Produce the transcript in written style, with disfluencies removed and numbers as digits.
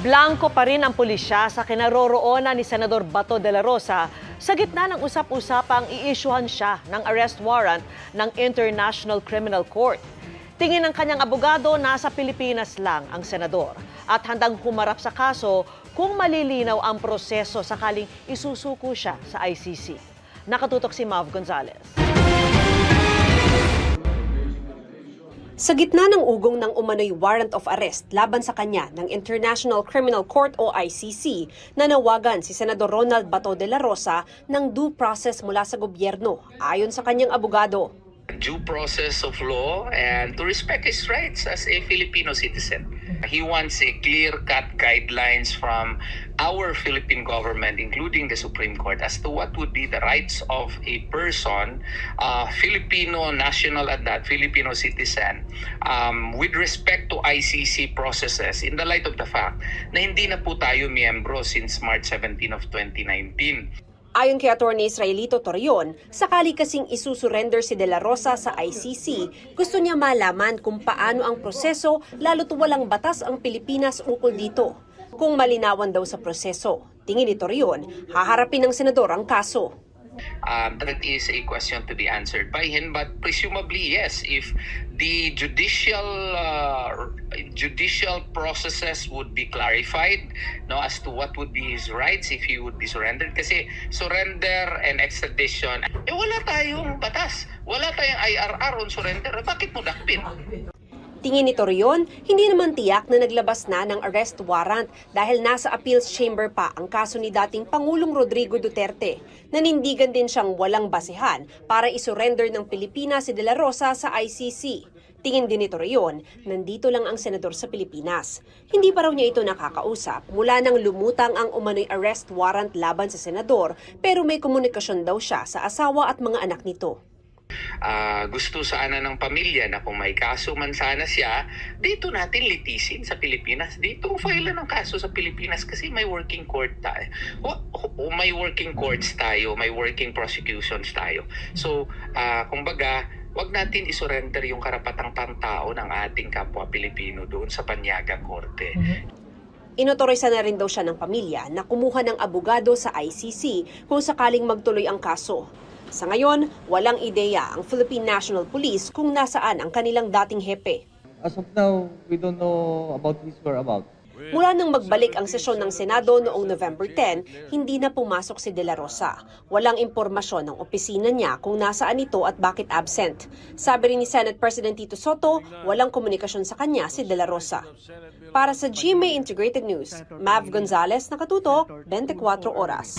Blanco pa rin ang pulisya sa kinaroroonan ni Senador Bato de la Rosa sa gitna ng usap-usapang i-issuehan siya ng arrest warrant ng International Criminal Court. Tingin ng kanyang abogado, nasa Pilipinas lang ang senador at handang humarap sa kaso kung malilinaw ang proseso sakaling isusuko siya sa ICC. Nakatutok si Mav Gonzalez. Sa gitna ng ugong ng umano'y warrant of arrest laban sa kanya ng International Criminal Court o ICC, nanawagan si Senador Ronald Bato de la Rosa ng due process mula sa gobyerno ayon sa kanyang abogado. Due process of law and to respect his rights as a Filipino citizen. He wants a clear-cut guidelines from our Philippine government, including the Supreme Court, as to what would be the rights of a person, Filipino national at that, Filipino citizen, with respect to ICC processes in the light of the fact na hindi na po tayo miyembro since March 17 of 2019. Ayon kay Attorney Israelito Torion, sakali kasing isusurrender si De La Rosa sa ICC, gusto niya malaman kung paano ang proseso lalo't walang batas ang Pilipinas ukol dito. Kung malinawan daw sa proseso, tingin ni Torion, haharapin ng senador ang kaso. That is a question to be answered by him, but presumably yes, if the judicial processes would be clarified, no, as to what would be his rights if he would be surrendered. Kasi surrender and extradition, wala tayong batas, wala tayong IRR on surrender. Bakit mo dakpin? Tingin ni Torion, hindi naman tiyak na naglabas na ng arrest warrant dahil nasa appeals chamber pa ang kaso ni dating Pangulong Rodrigo Duterte. Nanindigan din siyang walang basehan para isurrender ng Pilipinas si De La Rosa sa ICC. Tingin din ni Torion, nandito lang ang senador sa Pilipinas. Hindi pa raw niya ito nakakausap mula nang lumutang ang umano'y arrest warrant laban sa senador, pero may komunikasyon daw siya sa asawa at mga anak nito. Gusto sana ng pamilya na kung may kaso man sana siya, dito natin litisin sa Pilipinas. Dito file ng kaso sa Pilipinas kasi may working court tayo. May working courts tayo, may working prosecutions tayo. So, kumbaga, wag natin isurrender yung karapatang pantao ng ating kapwa Pilipino doon sa Banyagang Korte. Inotoriza na rin daw siya ng pamilya na kumuha ng abogado sa ICC kung sakaling magtuloy ang kaso. Sa ngayon, walang ideya ang Philippine National Police kung nasaan ang kanilang dating hepe. As of now, we don't know about his whereabouts. Mula nang magbalik ang sesyon ng Senado noong November 10, hindi na pumasok si De La Rosa. Walang impormasyon ng opisina niya kung nasaan ito at bakit absent. Sabi rin ni Senate President Tito Soto, walang komunikasyon sa kanya si De La Rosa. Para sa GMA Integrated News, Mav Gonzalez, nakatutok, 24 Oras.